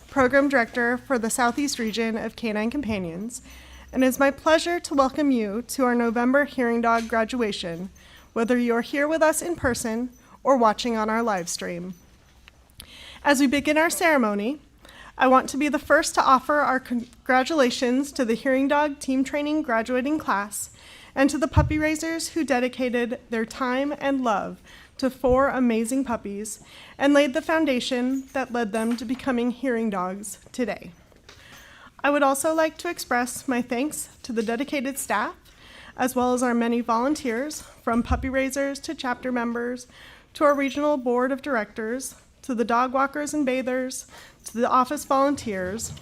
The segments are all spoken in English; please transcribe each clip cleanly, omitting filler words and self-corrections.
Program Director for the Southeast region of Canine Companions, and it's my pleasure to welcome you to our November Hearing Dog graduation, whether you're here with us in person or watching on our live stream. As we begin our ceremony, I want to be the first to offer our congratulations to the Hearing Dog Team Training graduating class and to the puppy raisers who dedicated their time and love to 4 amazing puppies and laid the foundation that led them to becoming hearing dogs today. I would also like to express my thanks to the dedicated staff, as well as our many volunteers, from puppy raisers to chapter members, to our regional board of directors, to the dog walkers and bathers, to the office volunteers,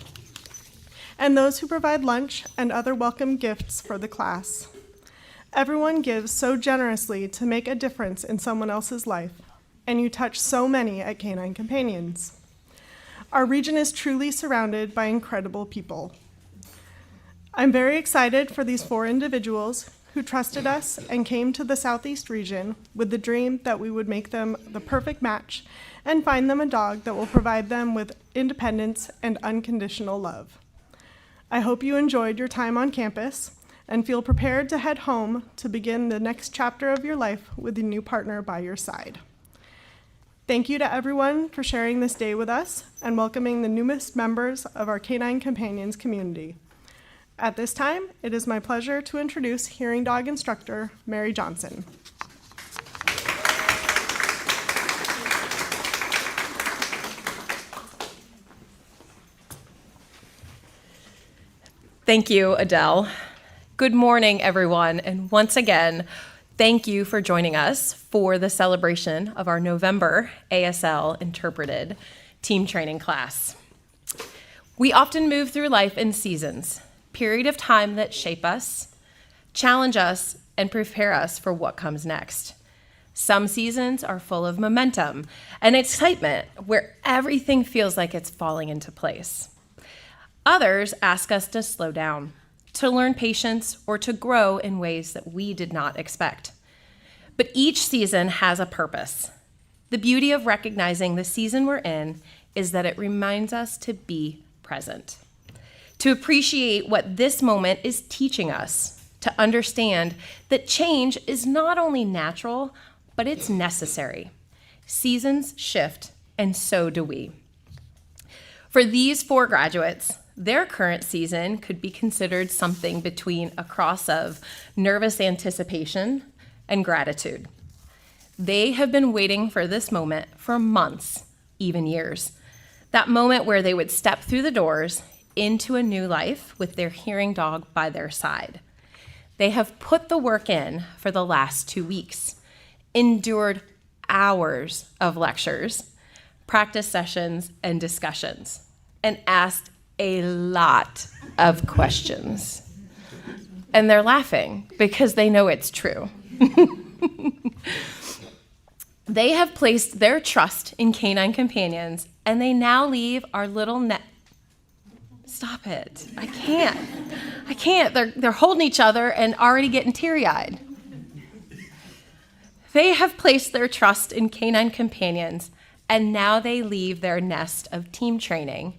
and those who provide lunch and other welcome gifts for the class. Everyone gives so generously to make a difference in someone else's life, and you touch so many at Canine Companions. Our region is truly surrounded by incredible people. I'm very excited for these 4 individuals who trusted us and came to the Southeast region with the dream that we would make them the perfect match and find them a dog that will provide them with independence and unconditional love. I hope you enjoyed your time on campus and feel prepared to head home to begin the next chapter of your life with a new partner by your side. Thank you to everyone for sharing this day with us and welcoming the newest members of our Canine Companions community. At this time, it is my pleasure to introduce Hearing Dog Instructor Mary Johnson. Thank you, Adele. Good morning, everyone, and once again, thank you for joining us for the celebration of our November ASL Interpreted Team Training class. We often move through life in seasons, period of time that shape us, challenge us, and prepare us for what comes next. Some seasons are full of momentum and excitement where everything feels like it's falling into place. Others ask us to slow down, to learn patience, or to grow in ways that we did not expect. But each season has a purpose. The beauty of recognizing the season we're in is that it reminds us to be present, to appreciate what this moment is teaching us, to understand that change is not only natural, but it's necessary. Seasons shift, and so do we. For these 4 graduates, their current season could be considered something between a cross of nervous anticipation and gratitude. They have been waiting for this moment for months, even years. That moment where they would step through the doors into a new life with their hearing dog by their side. They have put the work in for the last 2 weeks, endured hours of lectures, practice sessions, and discussions, and asked a lot of questions. And they're laughing because they know it's true. They have placed their trust in Canine Companions, and they now leave our little Stop it. I can't. They're holding each other and already getting teary-eyed. They have placed their trust in Canine Companions, and now they leave their nest of team training,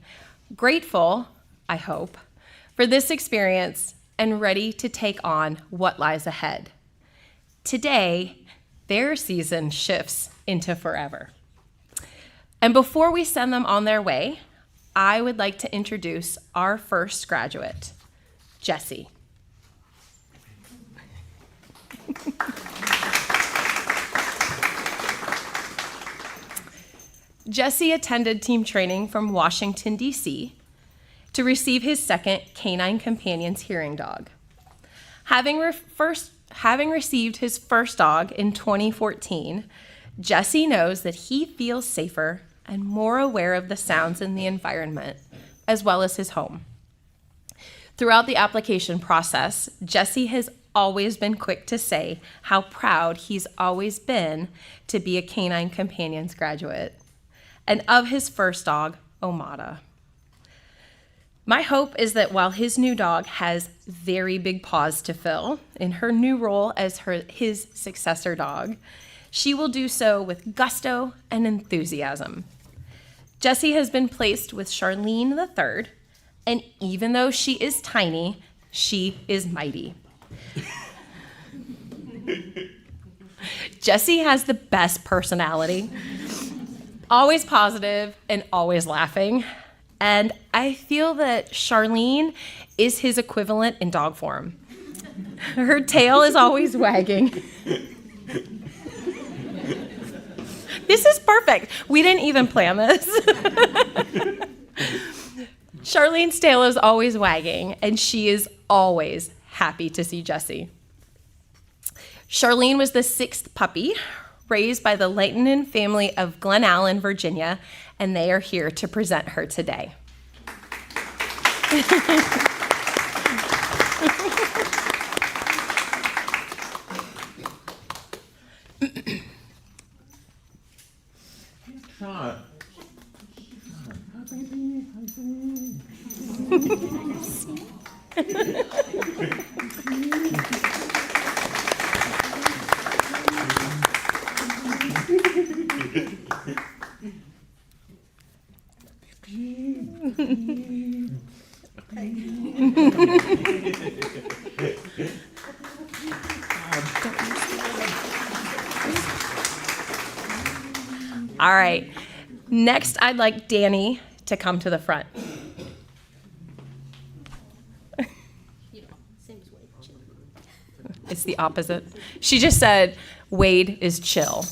grateful, I hope, for this experience and ready to take on what lies ahead. Today, their season shifts into forever. And before we send them on their way, I would like to introduce our first graduate, Jessie. Jessie attended team training from Washington, D.C. to receive his second Canine Companions hearing dog. Having received his first dog in 2014, Jessie knows that he feels safer and more aware of the sounds in the environment, as well as his home. Throughout the application process, Jessie has always been quick to say how proud he's always been to be a Canine Companions graduate, and of his first dog, Omada. My hope is that while his new dog has very big paws to fill in her new role as his successor dog, she will do so with gusto and enthusiasm. Jessie has been placed with Charlene III, and even though she is tiny, she is mighty. Jessie has the best personality, always positive and always laughing. And I feel that Charlene is his equivalent in dog form. Her tail is always wagging. This is perfect. We didn't even plan this. Charlene's tail is always wagging, and she is always happy to see Jessie. Charlene was the 6th puppy raised by the Leighton family of Glen Allen, Virginia, and they are here to present her today. All right. Next, I'd like Danny to come to the front. It's the opposite. She just said, Wade is chill.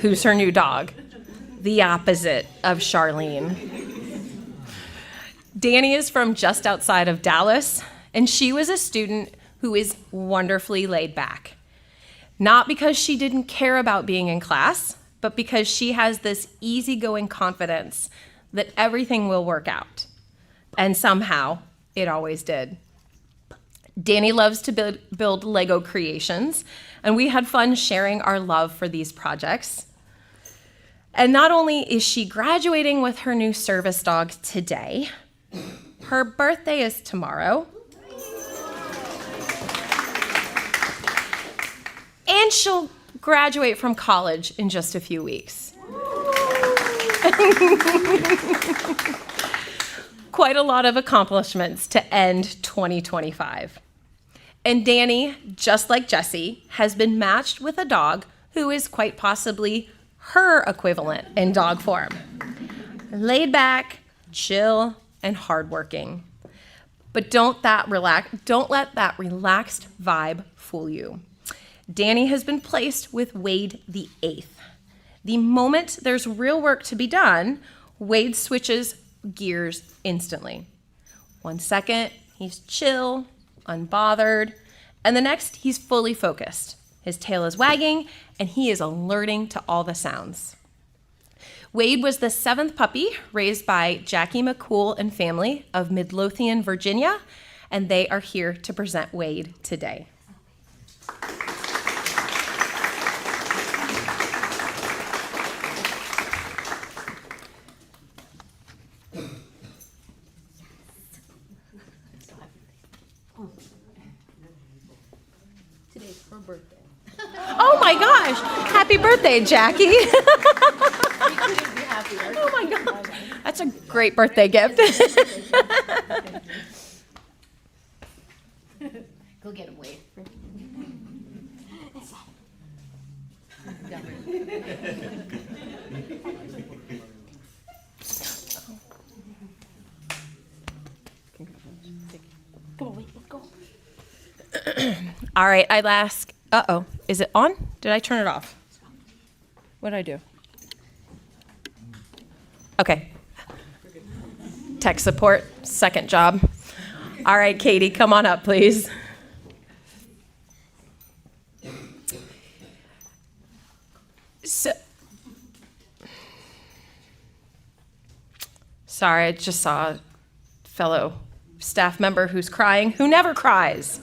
Who's her new dog? The opposite of Charlene. Danny is from just outside of Dallas, and she was a student who is wonderfully laid back. Not because she didn't care about being in class, but because she has this easygoing confidence that everything will work out. And somehow, it always did. Danny loves to build Lego creations, and we had fun sharing our love for these projects. And not only is she graduating with her new service dog today, her birthday is tomorrow. And she'll graduate from college in just a few weeks. Quite a lot of accomplishments to end 2025. And Danny, just like Jessie, has been matched with a dog who is quite possibly her equivalent in dog form. Laid back, chill, and hardworking. But don't let that relaxed vibe fool you. Danny has been placed with Wade the 8th. The moment there's real work to be done, Wade switches gears instantly. 1 second, he's chill, unbothered, and the next, he's fully focused. His tail is wagging, and he is alerting to all the sounds. Wade was the 7th puppy raised by Jackie McCool and family of Midlothian, Virginia, and they are here to present Wade today. Today's her birthday. Oh my gosh! Happy birthday, Jackie! Oh my God, that's a great birthday gift. Go get him, Wade. Come on, Wade, let's go. All right, I'd ask, is it on? Did I turn it off? What did I do? Okay. Tech support, second job. All right, Katie, come on up, please. Sorry, I just saw a fellow staff member who's crying, who never cries.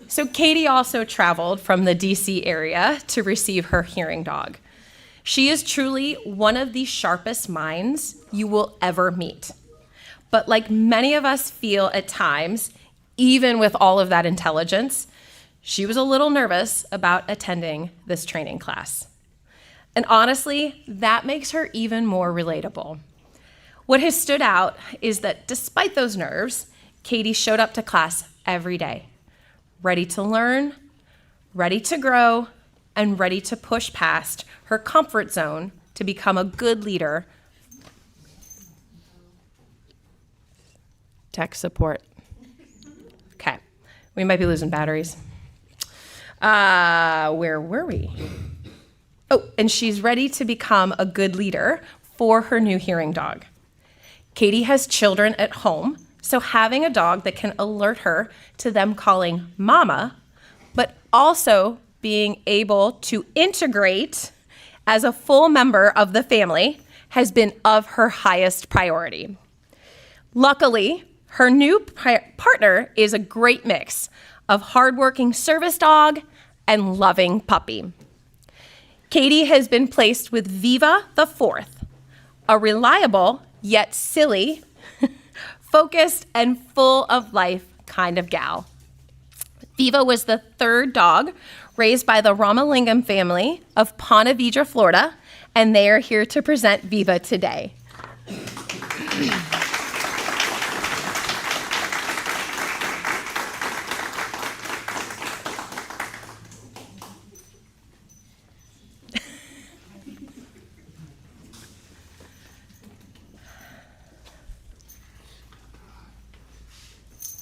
So Katie also traveled from the DC area to receive her hearing dog. She is truly one of the sharpest minds you will ever meet. But like many of us feel at times, even with all of that intelligence, she was a little nervous about attending this training class. And honestly, that makes her even more relatable. What has stood out is that despite those nerves, Katie showed up to class every day, ready to learn, ready to grow, and ready to push past her comfort zone to become a good leader. Tech support. Okay, we might be losing batteries. Where were we? Oh, and she's ready to become a good leader for her new hearing dog. Katie has children at home, so having a dog that can alert her to them calling mama, but also being able to integrate as a full member of the family has been of her highest priority. Luckily, her new partner is a great mix of hardworking service dog and loving puppy. Katie has been placed with Viva the Fourth, a reliable yet silly, focused and full of life kind of gal. Viva was the third dog raised by the Ramalingam family of Ponte Vedra, Florida, and they are here to present Viva today.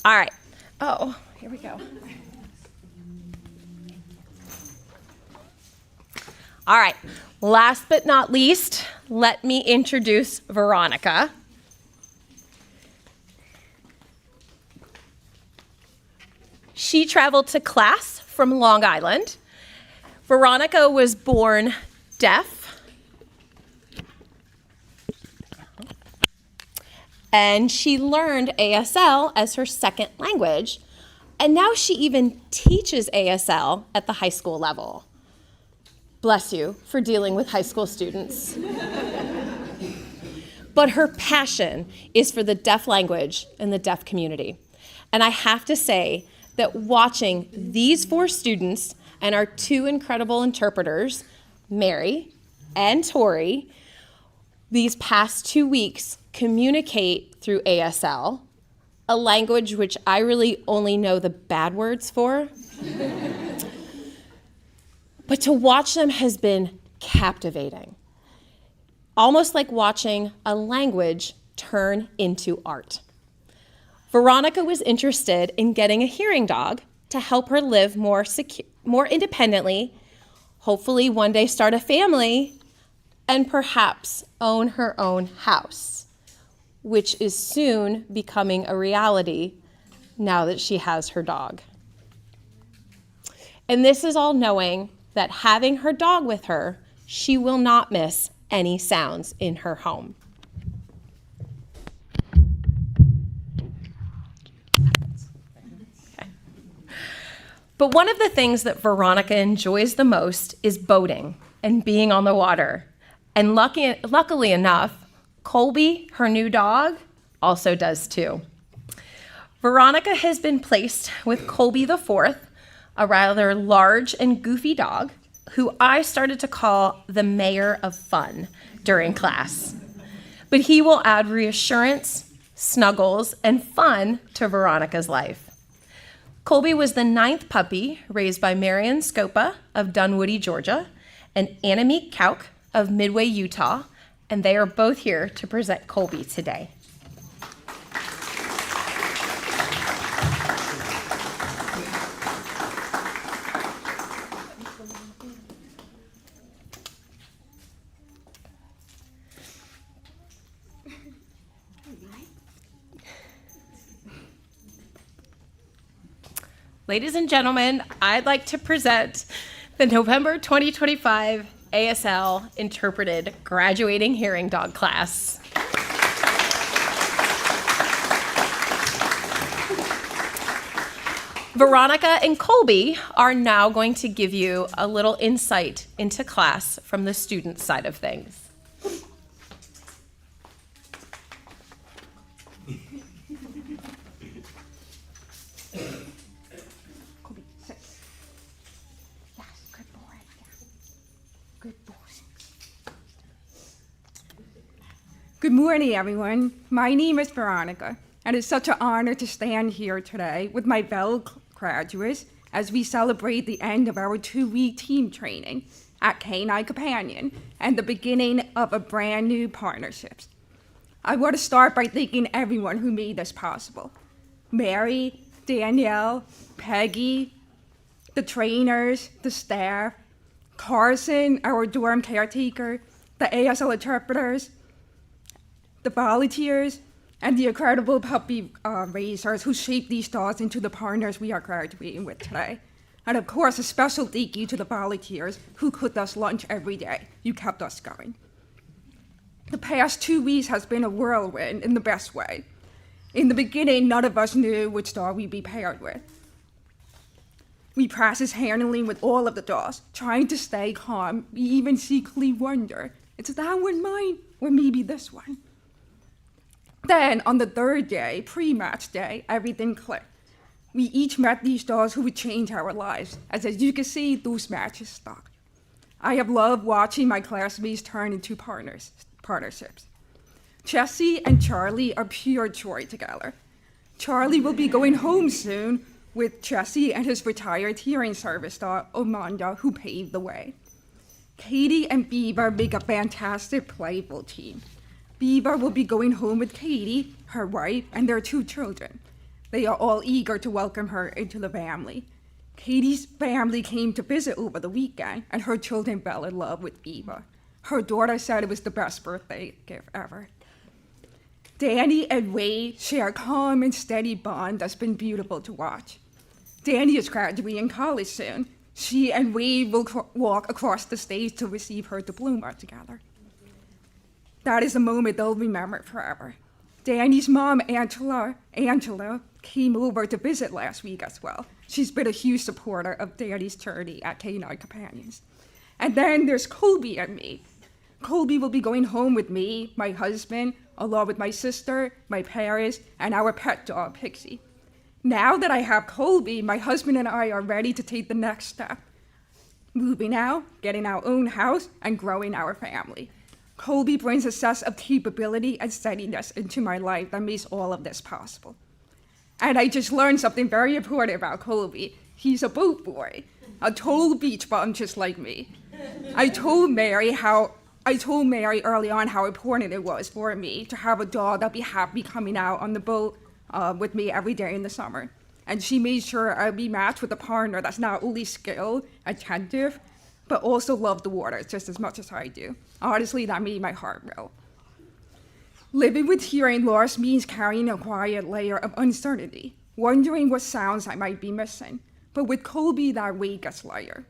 All right. Oh, here we go. All right. Last but not least, let me introduce Veronica. She traveled to class from Long Island. Veronica was born deaf, and she learned ASL as her second language, and now she even teaches ASL at the high school level. Bless you for dealing with high school students. But her passion is for the deaf language and the deaf community. And I have to say that watching these 4 students and our 2 incredible interpreters, Mary and Tori, these past 2 weeks communicate through ASL, a language which I really only know the bad words for. But to watch them has been captivating, almost like watching a language turn into art. Veronica was interested in getting a hearing dog to help her live more independently, hopefully one day start a family, and perhaps own her own house, which is soon becoming a reality now that she has her dog. And this is all knowing that having her dog with her, she will not miss any sounds in her home. Okay. But one of the things that Veronica enjoys the most is boating and being on the water. And luckily enough, Colby, her new dog, also does too. Veronica has been placed with Colby the Fourth, a rather large and goofy dog who I started to call the mayor of fun during class. But he will add reassurance, snuggles, and fun to Veronica's life. Colby was the 9th puppy raised by Marion Scopa of Dunwoody, Georgia, and Annemiek Kauk of Midway, Utah, and they are both here to present Colby today. Ladies and gentlemen, I'd like to present the November 2025 ASL Interpreted Graduating Hearing Dog class. Veronica and Colby are now going to give you a little insight into class from the student side of things. Colby, sit. Yes, good boy. Yeah. Good boy. Good morning, everyone. My name is Veronica, and it's such an honor to stand here today with my fellow graduates as we celebrate the end of our 2-week team training at Canine Companion and the beginning of a brand new partnership. I want to start by thanking everyone who made this possible. Mary, Danielle, Peggy, the trainers, the staff, Carson, our dorm caretaker, the ASL interpreters, the volunteers, and the incredible puppy raisers who shaped these dogs into the partners we are graduating with today. And of course, a special thank you to the volunteers who cooked us lunch every day. You kept us going. The past 2 weeks has been a whirlwind in the best way. In the beginning, none of us knew which dog we'd be paired with. We practiced handling with all of the dogs, trying to stay calm. We even secretly wonder, is that one mine or maybe this one? Then, on the third day, pre-match day, everything clicked. We each met these dogs who would change our lives, as you can see, those matches stuck. I have loved watching my classmates turn into partnerships. Jessie and Charlie are pure joy together. Charlie will be going home soon with Jessie and his retired hearing service dog, Amanda, who paved the way. Katie and Beaver make a fantastic, playful team. Beaver will be going home with Katie, her wife, and their 2 children. They are all eager to welcome her into the family. Katie's family came to visit over the weekend, and her children fell in love with Beaver. Her daughter said it was the best birthday gift ever. Danny and Wade share a calm and steady bond that's been beautiful to watch. Danny is graduating college soon. She and Wade will walk across the stage to receive her diploma together. That is a moment they'll remember forever. Danny's mom, Angela, came over to visit last week as well. She's been a huge supporter of Danny's journey at Canine Companions. And then there's Colby and me. Colby will be going home with me, my husband, along with my sister, my parents, and our pet dog, Pixie. Now that I have Colby, my husband and I are ready to take the next step. Moving out, getting our own house, and growing our family. Colby brings a sense of capability and steadiness into my life that makes all of this possible. And I just learned something very important about Colby. He's a boat boy, a total beach bum just like me. I told Mary early on how important it was for me to have a dog that'd be happy coming out on the boat with me every day in the summer. And she made sure I'd be matched with a partner that's not only skilled, attentive, but also love the water just as much as I do. Honestly, that made my heart melt. Living with hearing loss means carrying a quiet layer of uncertainty, wondering what sounds I might be missing. But with Colby, that weight gets lighter.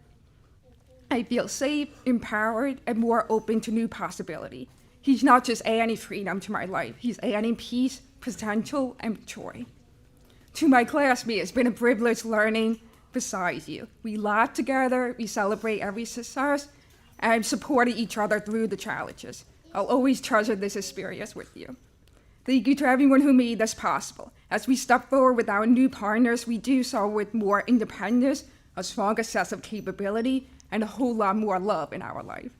I feel safe, empowered, and more open to new possibility. He's not just adding freedom to my life, he's adding peace, potential, and joy. To my classmates, it's been a privilege learning beside you. We laugh together, we celebrate every success, and supporting each other through the challenges. I'll always treasure this experience with you. Thank you to everyone who made this possible. As we step forward with our new partners, we do so with more independence, a stronger sense of capability, and a whole lot more love in our life.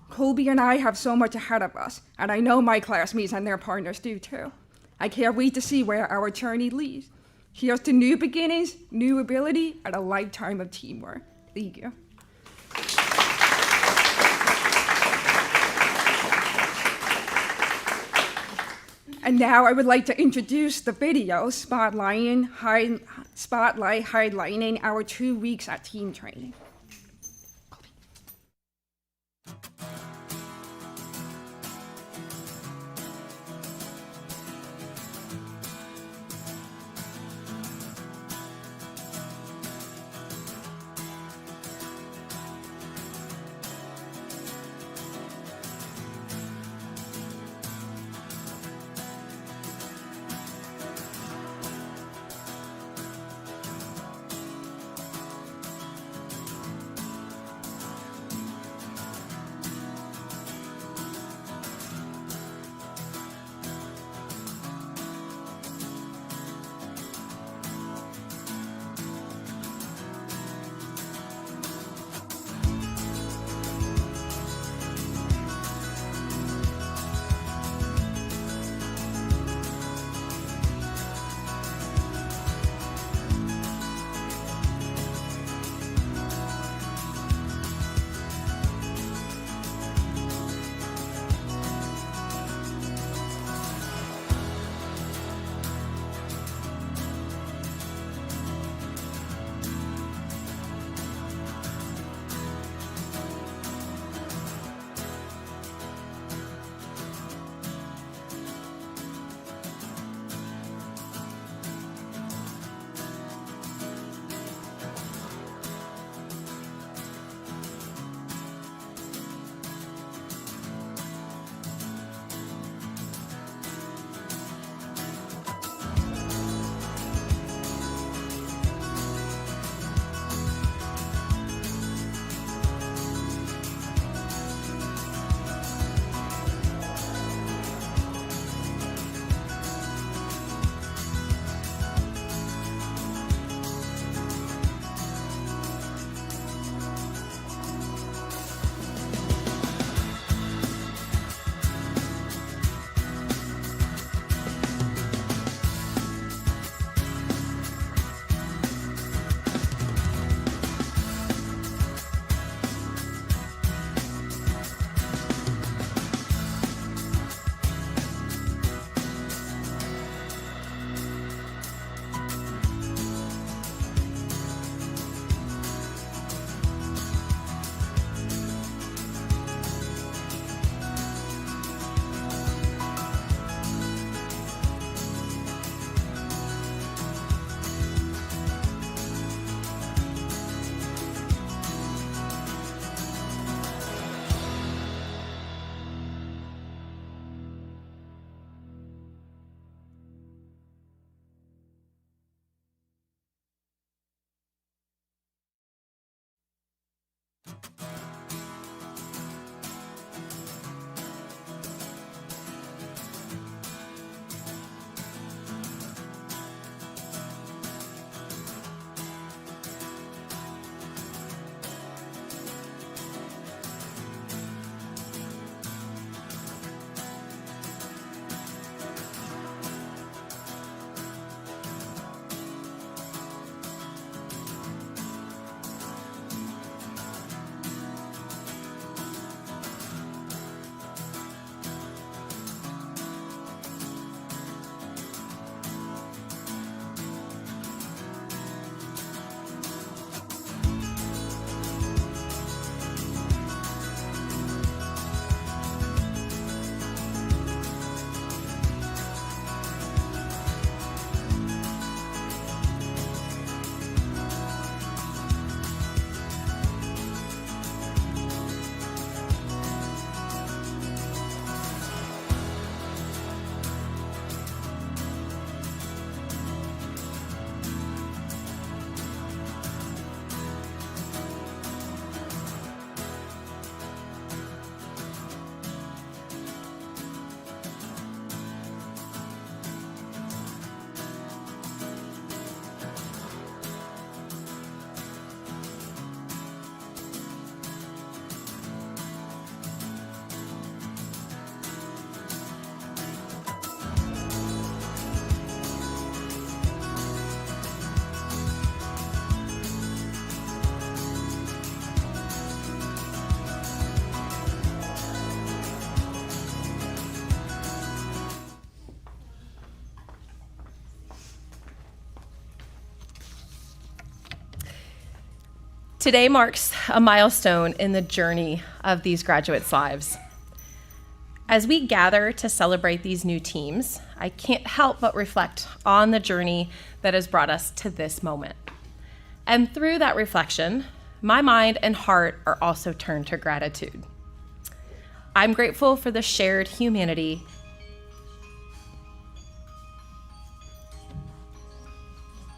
Colby and I have so much ahead of us, and I know my classmates and their partners do too. I can't wait to see where our journey leads. Here's to new beginnings, new ability, and a lifetime of teamwork. Thank you. And now I would like to introduce the video spotlighting highlighting our 2 weeks at team training. Today marks a milestone in the journey of these graduates' lives. As we gather to celebrate these new teams, I can't help but reflect on the journey that has brought us to this moment. And through that reflection, my mind and heart are also turned to gratitude. I'm grateful for the shared humanity.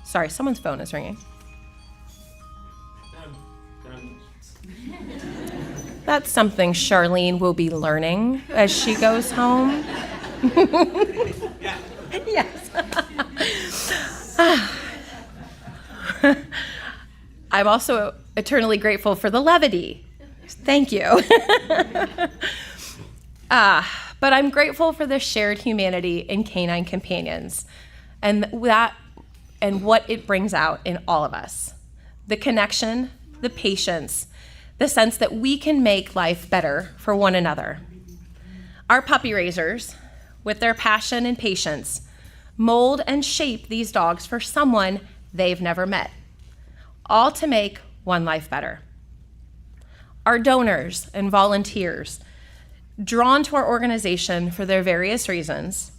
Sorry, someone's phone is ringing. That's something Charlene will be learning as she goes home. Yes. I'm also eternally grateful for the levity. Thank you. But I'm grateful for the shared humanity in Canine Companions and what it brings out in all of us. The connection, the patience, the sense that we can make life better for one another. Our puppy raisers, with their passion and patience, mold and shape these dogs for someone they've never met, all to make one life better. Our donors and volunteers, drawn to our organization for their various reasons,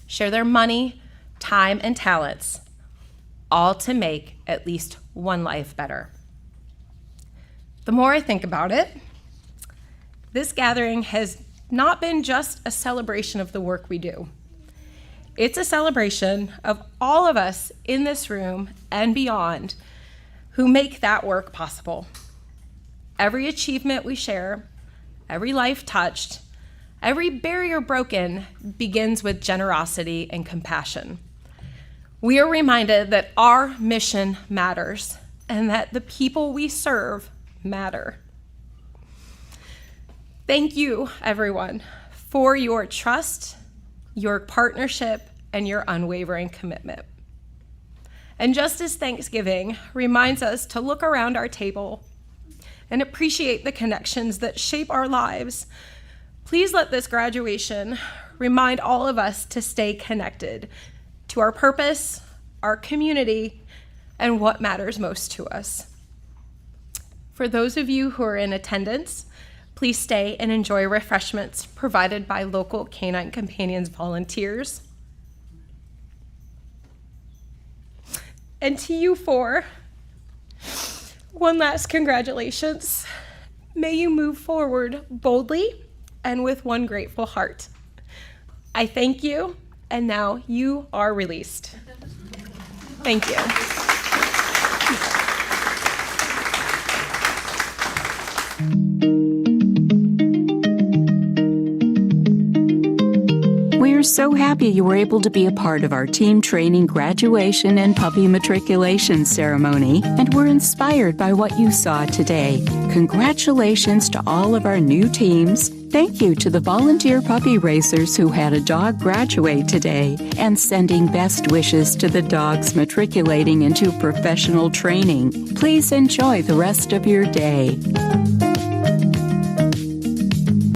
share their money, time, and talents, all to make at least one life better. The more I think about it, this gathering has not been just a celebration of the work we do. It's a celebration of all of us in this room and beyond who make that work possible. Every achievement we share, every life touched, every barrier broken begins with generosity and compassion. We are reminded that our mission matters and that the people we serve matter. Thank you, everyone, for your trust, your partnership, and your unwavering commitment. And just as Thanksgiving reminds us to look around our table and appreciate the connections that shape our lives, please let this graduation remind all of us to stay connected to our purpose, our community, and what matters most to us. For those of you who are in attendance, please stay and enjoy refreshments provided by local Canine Companions volunteers. And to you four, one last congratulations. May you move forward boldly and with one grateful heart. I thank you, and now you are released. Thank you. We're so happy you were able to be a part of our team training graduation and puppy matriculation ceremony, and we're inspired by what you saw today. Congratulations to all of our new teams. Thank you to the volunteer puppy racers who had a dog graduate today, and sending best wishes to the dogs matriculating into professional training. Please enjoy the rest of your day.